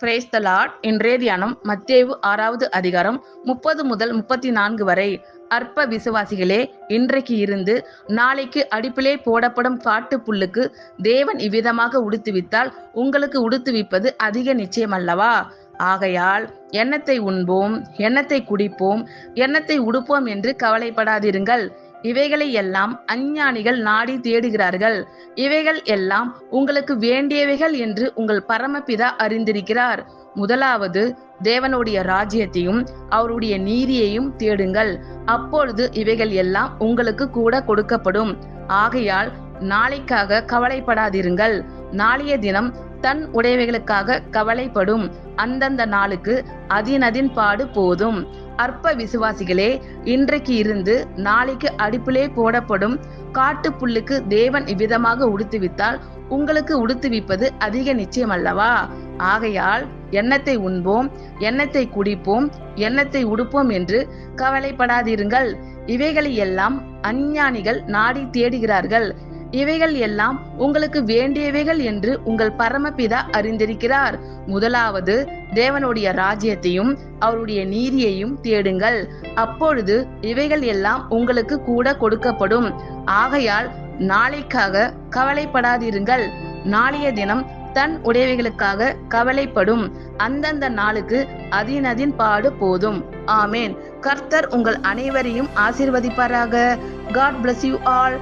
Praise the Lord. இன்றைய தியானம் மத்தேயு 6வது அதிகாரம் 30 முதல் 34 வரை. அற்ப விசுவாசிகளே, இன்றைக்கு இருந்து நாளைக்கு அடுப்பிலே போடப்படும் காட்டு புல்லுக்கு தேவன் இவ்விதமாக உடுத்துவித்தால் உங்களுக்கு உடுத்துவிப்பது அதிக நிச்சயமல்லவா? ஆகையால் எண்ணத்தை உண்போம், எண்ணத்தை குடிப்போம், எண்ணத்தை உடுப்போம் என்று கவலைப்படாதிருங்கள். இவைகளை எல்லாம் அஞ்ஞானிகள் நாடி தேடுகிறார்கள். இவைகள் எல்லாம் உங்களுக்கு வேண்டியவைகள் என்று உங்கள் பரமபிதா அறிந்திருக்கிறார். முதலாவது தேவனுடைய ராஜ்யத்தையும் அவருடைய நீதியையும் தேடுங்கள், அப்பொழுது இவைகள் எல்லாம் உங்களுக்கு கூட கொடுக்கப்படும். ஆகையால் நாளைக்காக கவலைப்படாதிருங்கள். நாளைய தினம் தன் உடையவைகளுக்காக கவலைப்படும். அந்தந்த நாளுக்கு அதினதின் பாடு போதும். அற்ப விசுவாசிகளே, இன்றைக்கு இருந்து நாளைக்கு அடுப்பிலே போடப்படும் காட்டு புல்லுக்கு தேவன் இவ்விதமாக உடுத்துவித்தால் உங்களுக்கு உடுத்துவிப்பது அதிக நிச்சயமல்லவா? ஆகையால் எண்ணத்தை உண்போம், எண்ணத்தை குடிப்போம், எண்ணத்தை உடுப்போம் என்று கவலைப்படாதிருங்கள். இவைகளை எல்லாம் அஞ்ஞானிகள் நாடி தேடுகிறார்கள். இவைகள் எல்லாம் உங்களுக்கு வேண்டியவைகள் என்று உங்கள் பரமபிதா அறிந்திருக்கிறார். முதலாவது தேவனுடைய ராஜ்யத்தையும் அவருடைய நீதியையும் தேடுங்கள், அப்பொழுது இவைகள் எல்லாம் உங்களுக்கு கூட கொடுக்கப்படும். ஆகையால் நாளைக்காக கவலைப்படாதிருங்கள். நாளைய தினம் தன் உடையவைகளுக்காக கவலைப்படும். அந்தந்த நாளுக்கு அதினதின் பாடு போதும். ஆமேன். கர்த்தர் உங்கள் அனைவரையும் ஆசீர்வதிப்பாராக. God bless you all.